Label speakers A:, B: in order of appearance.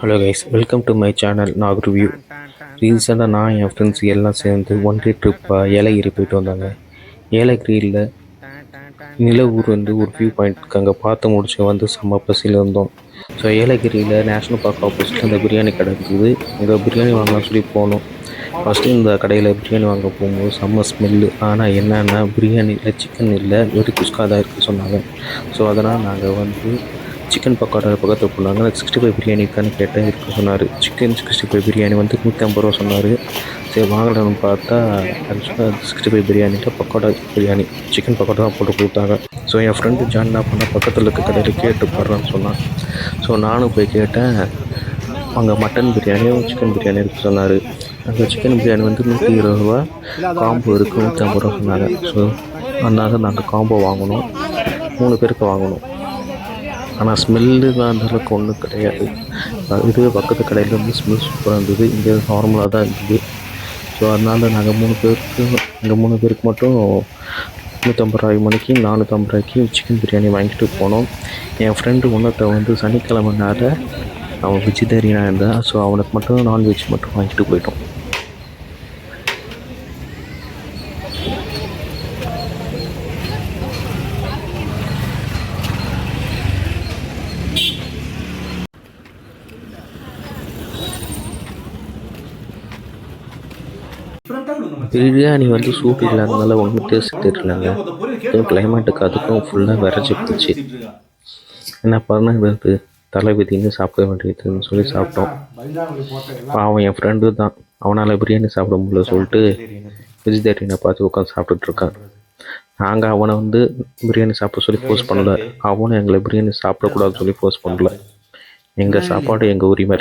A: Hello guys, welcome to my channel knock review. ரீசெண்டாக நான் என் friends எல்லாம் சேர்ந்து ஒன் டே ட்ரிப்பாக ஏலகிரி போயிட்டு வந்தாங்க. ஏலகிரியில் நிலவூர் வந்து ஒரு வியூ பாயிண்ட் அங்கே பார்த்து முடிச்சு வந்து செம்ம பசியில் இருந்தோம். ஸோ ஏலகிரியில் நேஷ்னல் பார்க் ஆப்போசிட்டில் அந்த பிரியாணி கடை இருக்குது. இங்கே பிரியாணி வாங்கலாம் சொல்லி போனோம். ஃபஸ்ட்டு இந்த கடையில் பிரியாணி வாங்க போகும்போது செம்ம ஸ்மெல்லு. ஆனால் என்னென்னா பிரியாணியில் சிக்கன் இல்லை, வெறும் குஸ்கா தான் இருக்குது சொன்னாங்க. ஸோ அதனால் நாங்கள் வந்து சிக்கன் பக்கோடா பக்கத்தில் போனாங்க. 65 பிரியாணி இருக்கான்னு கேட்டேன், இருக்கு சொன்னார். சிக்கன் 65 பிரியாணி வந்து 150 ரூபா சொன்னார். சரி வாங்கலாம்னு பார்த்தா ஆக்சுவலாக 65 பிரியாணியில் பக்கோடா பிரியாணி சிக்கன் பக்கோடா தான் போட்டு கொடுத்தாங்க. ஸோ என் ஃப்ரெண்டு ஜான் என்ன பண்ணால் பக்கத்தில் இருக்க கடையில் கேட்டு பாடுறான்னு சொன்னான். ஸோ நானும் போய் கேட்டேன். அங்கே மட்டன் பிரியாணியும் சிக்கன் பிரியாணி இருக்குது சொன்னார். அங்கே சிக்கன் பிரியாணி வந்து 120 ரூபா, காம்போ இருக்குது 150 ரூபா சொன்னாங்க. ஸோ அதனால நாங்கள் காம்போ வாங்கினோம், 3 பேருக்கு வாங்கணும். ஆனால் ஸ்மெல்லு தான் அந்தளவுக்கு ஒன்றும் கிடையாது. இதுவே பக்கத்து கடையில் வந்து ஸ்மெல் சூப்பராக இருந்தது. இங்கே நார்மலாக தான் இருந்தது. ஸோ அதனால் நாங்கள் 3 பேருக்கு மட்டும் 150 ரூபாய் மணிக்கு 450 ரூபாய்க்கு சிக்கன் பிரியாணி வாங்கிட்டு போனோம். என் ஃப்ரெண்டு ஒன்றத்தை வந்து சனிக்கிழமைனால அவன் வெஜிடேரியனாக இருந்தான். ஸோ அவனுக்கு மட்டும் நான்வெஜ் மட்டும் வாங்கிட்டு போயிட்டோம். பிரியாணி வந்து சூடு இல்லாதனால ஒன்றும் டேஸ்ட் தெரியலங்க. கிளைமேட்டுக்கு அதுக்கும் ஃபுல்லாக விரைச்சி போச்சு. என்ன பண்ணது, தலைவிதின்னு சாப்பிட வேண்டியதுன்னு சொல்லி சாப்பிட்டோம். அவன் என் ஃப்ரெண்டு தான், அவனால் பிரியாணி சாப்பிட முடியல சொல்லிட்டு வெஜிடேரியனை பார்த்து உட்காந்து சாப்பிட்டுட்ருக்கான். நாங்கள் அவனை வந்து பிரியாணி சாப்பிட சொல்லி ஃபோர்ஸ் பண்ணல, அவனும் எங்களை பிரியாணி சாப்பிடக்கூடாதுன்னு சொல்லி ஃபோர்ஸ் பண்ணல. எங்கள் சாப்பாடு எங்கள் உரிமை.